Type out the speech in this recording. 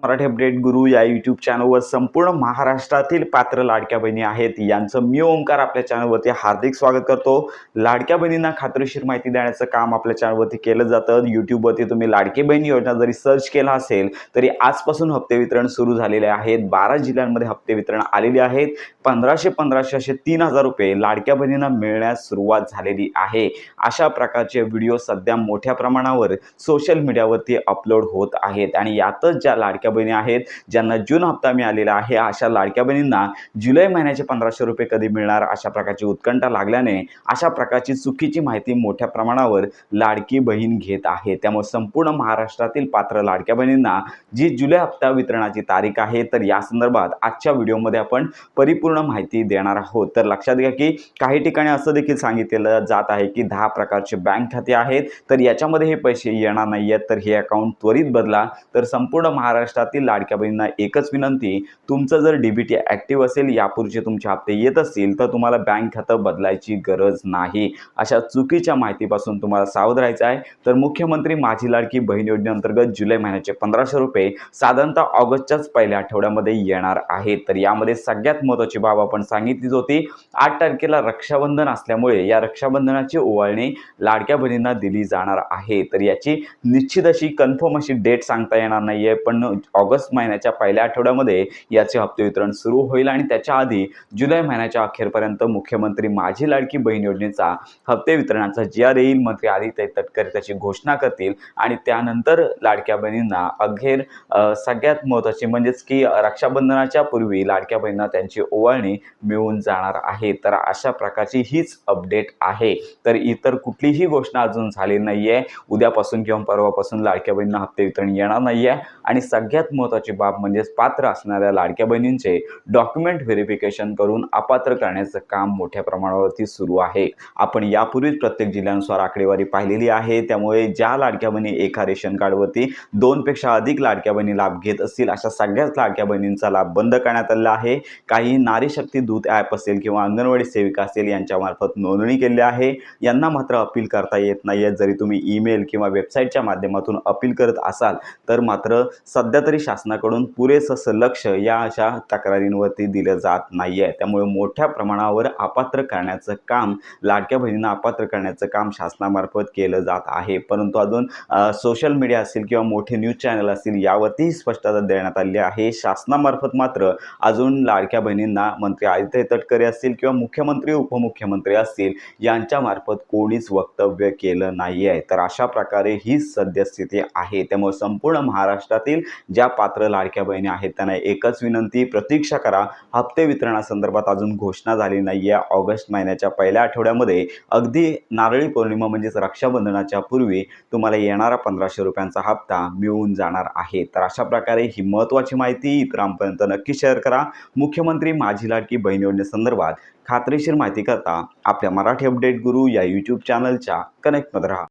Marathi update गुरु या YouTube चॅनलवर संपूर्ण महाराष्ट्रातील पात्र लाडक्या बहिणी आहेत यांचं मी ओंकार आपल्या चॅनलवरती हार्दिक स्वागत करतो। लाडक्या बहिणींना खात्रीशीर माहिती देण्याचं काम आपल्या चॅनलवरती केलं जातं। यूट्यूबवरती तुम्ही लाडकी बहीण योजना जरी सर्च केला असेल तरी आजपासून हप्ते वितरण सुरू झालेले आहेत। 12 जिल्ह्यांमध्ये हप्ते वितरण आलेले आहेत। 1500 असे 3000 रुपये लाडक्या बहिणींना मिळण्यास सुरुवात झालेली आहे। अशा प्रकारचे व्हिडिओ सध्या मोठ्या प्रमाणावर सोशल मीडियावरती अपलोड होत आहेत आणि यातच ज्या लाडक्या बहिणी आहेत ज्यांना जून हप्ता मिळालेला आहे अशा लाडक्या बहिणींना जुलै महिन्याचे 1500 रुपये कधी मिळणार अशा प्रकारची उत्कंठा लागल्याने अशा प्रकारची चुकीची माहिती मोठ्या प्रमाणावर लाडकी बहीण घेत आहे। त्यामुळे संपूर्ण महाराष्ट्रातील पात्र लाडक्या बहिणींना जी जुलै हप्ता वितरणाची तारीख आहे तर या संदर्भात आजच्या व्हिडिओमध्ये आपण परिपूर्ण माहिती देणार आहोत। तर लक्षात घ्या की काही ठिकाणी असं देखील सांगितलेलं जात आहे की 10 प्रकारचे बँक खाते आहेत तर याच्यामध्ये हे पैसे येणार नाहीयेत, तर हे अकाउंट त्वरित बदला। तर संपूर्ण महाराष्ट्रातील लाडक्या बहिणींना एकच विनंती, तुमचं जर डीबीटी ॲक्टिव्ह असेल, यापूर्वीचे तुमचे हप्ते येत असतील तर तुम्हाला बँक खातं बदलायची गरज नाही। अशा चुकीच्या माहितीपासून तुम्हाला सावध राहायचं आहे। तर मुख्यमंत्री माझी लाडकी बहीण योजनेअंतर्गत जुलै महिन्याचे 1500 रुपये साधारणतः ऑगस्टच्याच पहिल्या आठवड्यामध्ये येणार आहेत। तर यामध्ये सगळ्यात महत्त्वाची बाब आपण सांगितलीच होती, 8 तारखेला रक्षाबंधन असल्यामुळे या रक्षाबंधनाची ओवाळणी लाडक्या बहिणींना दिली जाणार आहे। तर याची निश्चित अशी कन्फर्म अशी डेट सांगता येणार नाहीये, पण ऑगस्ट महिन्याच्या पहिल्या आठवड्यामध्ये याचे हप्ते वितरण सुरू होईल आणि त्याच्या आधी जुलै महिन्याच्या अखेरपर्यंत मुख्यमंत्री माझी लाडकी बहीण योजनेचा हप्ते वितरणाचा GR येईल। मंत्री आदित्य तटकरे त्याची घोषणा करतील आणि त्यानंतर लाडक्या बहिणींना अखेर सगळ्यात महत्त्वाचे म्हणजेच की रक्षाबंधनाच्या पूर्वी लाडक्या बहिणींना त्यांची ओवाळणी मिळून जाणार आहे। तर अशा प्रकारची हीच अपडेट आहे। तर इतर कुठलीही घोषणा अजून झालेली नाहीये। उद्यापासून किंवा परवापासून लाडक्या बहिणींना हप्ते वितरण येणार नाहीये आणि सगळ्यात महत्त्वाची बाब म्हणजे पात्र असणाऱ्या लाडक्या बहिणींचे डॉक्युमेंट व्हेरिफिकेशन करून अपात्र करण्याचं काम मोठ्या प्रमाणावरती सुरू आहे। आपण यापूर्वीच प्रत्येक जिल्ह्यानुसार आकडेवारी पाहिलेली आहे। त्यामुळे ज्या लाडक्या बहिणी एका रेशन कार्डवरती 2 पेक्षा अधिक लाडक्या बहिणी लाभ घेत असतील अशा सगळ्याच लाडक्या बहिणींचा लाभ बंद करण्यात आलेला आहे। काही नारी शक्ती दूत ॲप असेल किंवा अंगणवाडी सेविका असेल यांच्यामार्फत नोंदणी केली आहे, यांना मात्र अपील करता येत नाहीये। जरी तुम्ही ईमेल किंवा वेबसाईटच्या माध्यमातून अपील करत असाल तर मात्र सध्या तरी शासनाकडून पुरेसं लक्ष या अशा तक्रारींवरती दिलं जात नाहीये। त्यामुळे मोठ्या प्रमाणावर अपात्र करण्याचं काम, लाडक्या बहिणींना अपात्र करण्याचं काम शासनामार्फत केलं जात आहे। परंतु अजून सोशल मीडिया असेल किंवा मोठे न्यूज चॅनल असतील यावरतीही स्पष्टता देण्यात आली आहे। शासनामार्फत मात्र अजून लाडक्या बहिणींना मंत्री आदित्य तटकरे असतील किंवा मुख्यमंत्री उपमुख्यमंत्री असतील यांच्यामार्फत कोणीच वक्तव्य केलं नाहीये। तर अशा प्रकारे ही सद्यस्थिती आहे। त्यामुळे संपूर्ण महाराष्ट्रातील ज्या पात्र लाडक्या बहिणी आहेत त्यांना एकच विनंती, प्रतीक्षा करा। हप्ते वितरणासंदर्भात अजून घोषणा झाली नाहीये। ऑगस्ट महिन्याच्या पहिल्या आठवड्यामध्ये अगदी नारळी पौर्णिमा म्हणजेच रक्षाबंधनाच्या पूर्वी तुम्हाला येणारा 1500 रुपयांचा हप्ता मिळून जाणार आहे। तर अशा प्रकारे ही महत्त्वाची माहिती इतरांपर्यंत नक्की शेअर करा। मुख्यमंत्री माझी लाडकी बहीण योजनेसंदर्भात खात्रीशीर माहिती करता आपल्या मराठी अपडेट गुरु या यूट्यूब चॅनलच्या कनेक्टमध्ये राहा।